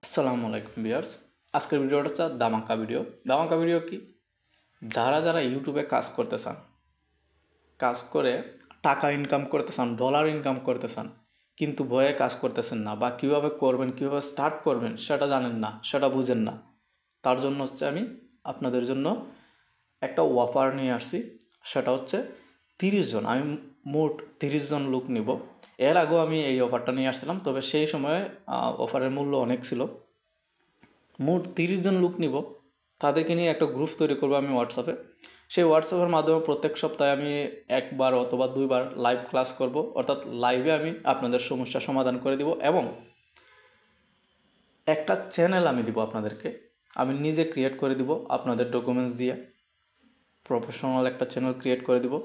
আসসালামু আলাইকুম ভিউয়ার্স। আজকের ভিডিওটা হচ্ছে ধামাকা ভিডিও কি? যারা যারা ইউটিউবে কাজ করতে চান, কাজ করে টাকা ইনকাম করতে চান, ডলার ইনকাম করতে চান, কিন্তু ভয়ে কাজ করতেছেন না, বা কিভাবে করবেন, কিভাবে স্টার্ট করবেন সেটা জানেন না, সেটা বুঝেন না, তার জন্য হচ্ছে আমি আপনাদের জন্য একটা অফার নিয়ে আসছি। সেটা হচ্ছে 30 জন, আমি মোট 30 জন লোক নিব। এর আগেও আমি এই অফারটা নিয়ে আসছিলাম, তবে সেই সময় অফারের মূল্য অনেক ছিল। মোট 30 জন লোক নিব, তাদেরকে নিয়ে একটা গ্রুপ তৈরি করবো আমি হোয়াটসঅ্যাপে। সেই হোয়াটসঅ্যাপের মাধ্যমে প্রত্যেক সপ্তাহে আমি একবার অথবা দুইবার লাইভ ক্লাস করব, অর্থাৎ লাইভে আমি আপনাদের সমস্যার সমাধান করে দিব, এবং একটা চ্যানেল আমি দিব আপনাদেরকে, আমি নিজে ক্রিয়েট করে দিব আপনাদের ডকুমেন্টস দিয়ে। প্রফেশনাল একটা চ্যানেল ক্রিয়েট করে দিব।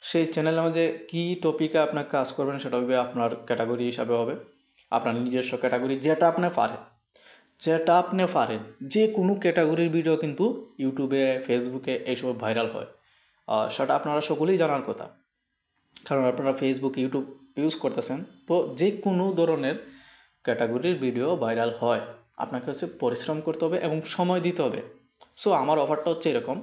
সেই চ্যানেলের মধ্যে কী টপিকে আপনার কাজ করবেন সেটা হবে আপনার ক্যাটাগরি হিসাবে হবে, আপনার নিজস্ব ক্যাটাগরি, যেটা আপনি পারেন যে কোনো ক্যাটাগরির ভিডিও কিন্তু ইউটিউবে, ফেসবুকে এইসব ভাইরাল হয়। সেটা আপনারা সকলেই জানার কথা, কারণ আপনারা ফেসবুক, ইউটিউব ইউজ করতেছেন। তো যে কোনো ধরনের ক্যাটাগরির ভিডিও ভাইরাল হয়, আপনাকে হচ্ছে পরিশ্রম করতে হবে এবং সময় দিতে হবে। সো আমার অফারটা হচ্ছে এরকম।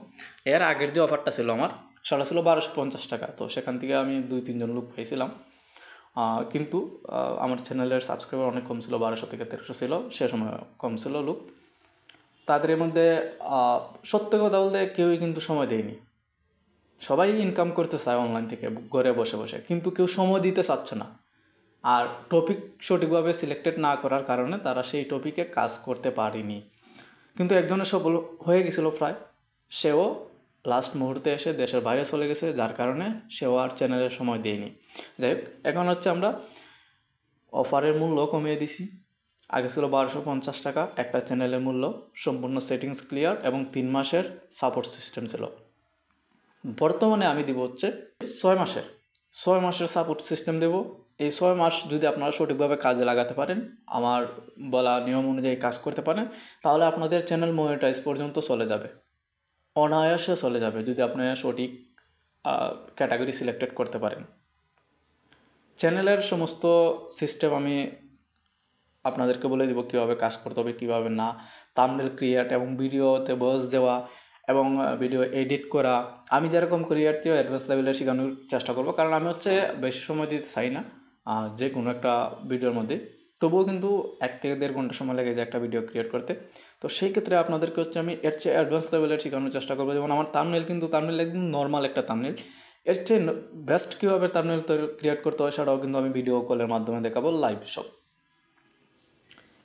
এর আগের যে অফারটা ছিল আমার, সেটা ছিল 1250 টাকা। তো সেখান থেকে আমি 2-3 জন লোক পাইছিলাম, কিন্তু আমার চ্যানেলের সাবস্ক্রাইবার অনেক কম ছিল, 1200 থেকে 1300 ছিল সে সময়, কম ছিল লোক। তাদের মধ্যে আহ, সত্য কথা বলতে কেউই কিন্তু সময় দেয়নি। সবাই ইনকাম করতে চায় অনলাইন থেকে ঘরে বসে বসে, কিন্তু কেউ সময় দিতে চাচ্ছে না। আর টপিক সঠিকভাবে সিলেক্টেড না করার কারণে তারা সেই টপিকে কাজ করতে পারেনি। কিন্তু একজনের সফল হয়ে গেছিল প্রায়, সেও লাস্ট মুহূর্তে এসে দেশের বাইরে চলে গেছে, যার কারণে সেও আর চ্যানেলের সময় দেয়নি। যাই হোক, এখন হচ্ছে আমরা অফারের মূল্য কমিয়ে দিছি। আগে ছিল 1250 টাকা একটা চ্যানেলের মূল্য, সম্পূর্ণ সেটিংস ক্লিয়ার এবং 3 মাসের সাপোর্ট সিস্টেম ছিল। বর্তমানে আমি দিব হচ্ছে 6 মাসের 6 মাসের সাপোর্ট সিস্টেম দেব। এই 6 মাস যদি আপনারা সঠিকভাবে কাজে লাগাতে পারেন, আমার বলা নিয়ম অনুযায়ী কাজ করতে পারেন, তাহলে আপনাদের চ্যানেল মনিটাইজ পর্যন্ত চলে যাবে, অনায়াসে চলে যাবে, যদি আপনি সঠিক ক্যাটাগরি সিলেক্টেড করতে পারেন। চ্যানেলের সমস্ত সিস্টেম আমি আপনাদেরকে বলে দিব, কীভাবে কাজ করতে হবে, কীভাবে না। থাম্বনেল ক্রিয়েট এবং ভিডিওতে ভয়েস দেওয়া এবং ভিডিও এডিট করা, আমি যেরকম করি এর চেয়েও অ্যাডভান্স লেভেলে শেখানোর চেষ্টা করব, কারণ আমি হচ্ছে বেশি সময় দিতে চাই না যে কোনো একটা ভিডিওর মধ্যে। তবুও কিন্তু 1 থেকে 1.5 ঘন্টা সময় লেগে যায় একটা ভিডিও ক্রিয়েট করতে। তো সেই ক্ষেত্রে আপনাদেরকে হচ্ছে আমি এর চেয়ে অ্যাডভান্স লেভেলে শেখানোর চেষ্টা করবো। যেমন আমার থাম্বনেল একদম নর্মাল একটা থাম্বনেল, এর চেয়ে বেস্ট কীভাবে থাম্বনেল ক্রিয়েট করতে হয় সেটাও কিন্তু আমি ভিডিও কলের মাধ্যমে দেখাবো, লাইভ সব।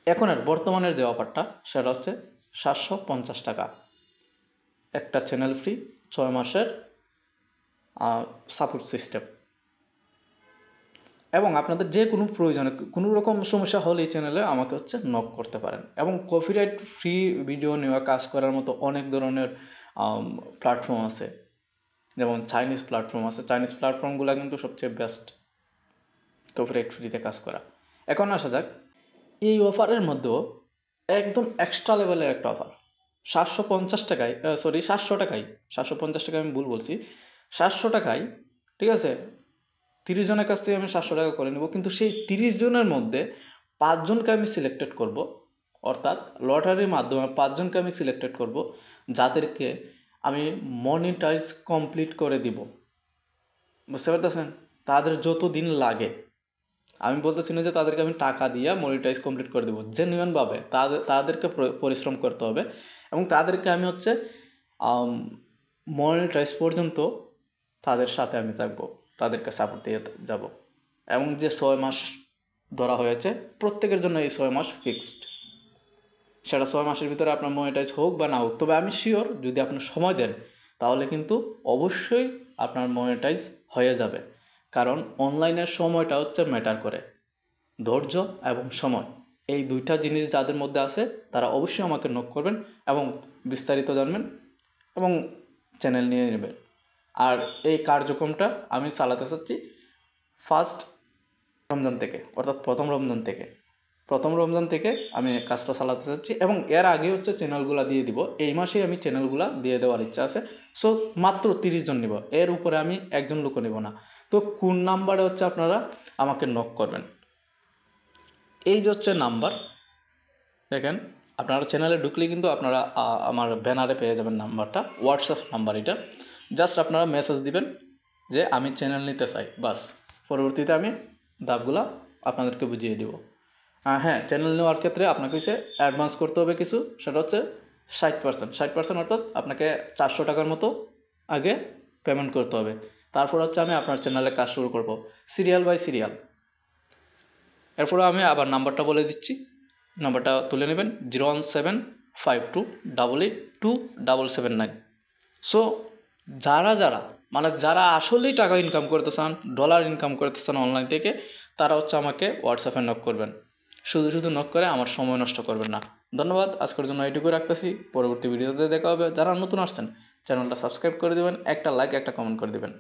এখনের বর্তমানের যে অফারটা, সেটা হচ্ছে 750 টাকা, একটা চ্যানেল ফ্রি, 6 মাসের সাপোর্ট সিস্টেম। এবং আপনাদের যে কোনো প্রয়োজনে কোনো রকম সমস্যা হলে এই চ্যানেলে আমাকে হচ্ছে নক করতে পারেন। এবং কপিরাইট ফ্রি ভিডিও নেওয়া, কাজ করার মতো অনেক ধরনের প্ল্যাটফর্ম আছে, যেমন চাইনিজ প্ল্যাটফর্ম আছে। চাইনিজ প্ল্যাটফর্মগুলো কিন্তু সবচেয়ে বেস্ট কপিরাইট ফ্রিতে কাজ করা। এখন আসা যাক, এই অফারের মধ্যেও একদম এক্সট্রা লেভেলের একটা অফার, 750 টাকায়, 700 টাকায়, 750 টাকায় আমি ভুল বলছি, 700 টাকায়, ঠিক আছে। 30 জনের কাছ থেকে আমি 700 টাকা করে নেব, কিন্তু সেই 30 জনের মধ্যে 5 জনকে আমি সিলেক্টেড করব, অর্থাৎ লটারির মাধ্যমে 5 জনকে আমি সিলেক্টেড করব, যাদেরকে আমি মনিটাইজ কমপ্লিট করে দিব। বুঝতে পারতেছেন? তাদের যত দিন লাগে, আমি বলতেছি না যে তাদেরকে আমি টাকা দিয়ে মনিটাইজ কমপ্লিট করে দেবো, জেনুইনভাবে তাদেরকে পরিশ্রম করতে হবে, এবং তাদেরকে আমি হচ্ছে মনিটাইজ পর্যন্ত তাদের সাথে আমি থাকবো, তাদেরকে সাপোর্ট দিয়ে যাব। এবং যে 6 মাস ধরা হয়েছে, প্রত্যেকের জন্য এই 6 মাস ফিক্সড। সেটা 6 মাসের ভিতরে আপনার মনিটাইজ হোক বা না হোক, তবে আমি শিওর যদি আপনি সময় দেন তাহলে কিন্তু অবশ্যই আপনার মনিটাইজ হয়ে যাবে। কারণ অনলাইনের সময়টা হচ্ছে ম্যাটার করে, ধৈর্য এবং সময়, এই দুইটা জিনিস যাদের মধ্যে আছে তারা অবশ্যই আমাকে নক করবেন এবং বিস্তারিত জানবেন এবং চ্যানেল নিয়ে নেবেন। আর এই কার্যক্রমটা আমি চালাতে চাচ্ছি ফার্স্ট রমজান থেকে, অর্থাৎ প্রথম রমজান থেকে। প্রথম রমজান থেকে আমি কাজটা চালাতে চাচ্ছি এবং এর আগে হচ্ছে চ্যানেলগুলো দিয়ে দিব। এই মাসেই আমি চ্যানেলগুলো দিয়ে দেওয়ার ইচ্ছা আছে। সো মাত্র 30 জন নিব, এর উপরে আমি একজন লোকও নেব না। তো কোন নাম্বারে হচ্ছে আপনারা আমাকে নক করবেন, এই যে হচ্ছে নাম্বার, দেখেন আপনারা চ্যানেলে ঢুকলে কিন্তু আপনারা আমার ব্যানারে পেয়ে যাবেন নাম্বারটা, হোয়াটসঅ্যাপ নাম্বার এটা। জাস্ট আপনারা মেসেজ দিবেন যে আমি চ্যানেল নিতে চাই, বাস। পরবর্তীতে আমি ধাপগুলা আপনাদেরকে বুঝিয়ে দিব। হ্যাঁ, চ্যানেল নেওয়ার ক্ষেত্রে আপনাকে হচ্ছে অ্যাডভান্স করতে হবে কিছু, সেটা হচ্ছে 60%। 60% অর্থাৎ আপনাকে 400 টাকার মতো আগে পেমেন্ট করতে হবে। তারপর হচ্ছে আমি আপনার চ্যানেলে কাজ শুরু করব, সিরিয়াল বাই সিরিয়াল। এরপরে আমি আবার নাম্বারটা বলে দিচ্ছি, নাম্বারটা তুলে নেবেন 01752882779। সো যারা মানে যারা আসলেই টাকা ইনকাম করতে চান, ডলার ইনকাম করতে চান অনলাইন থেকে, তারা হচ্ছে আমাকে হোয়াটসঅ্যাপে নক করবেন। শুধু শুধু নক করে আমার সময় নষ্ট করবেন না। ধন্যবাদ, আজকের জন্য এইটুকু রাখতেছি। পরবর্তী ভিডিওতে দেখা হবে। যারা নতুন আসছেন চ্যানেলটা সাবস্ক্রাইব করে দেবেন, একটা লাইক একটা কমেন্ট করে দেবেন।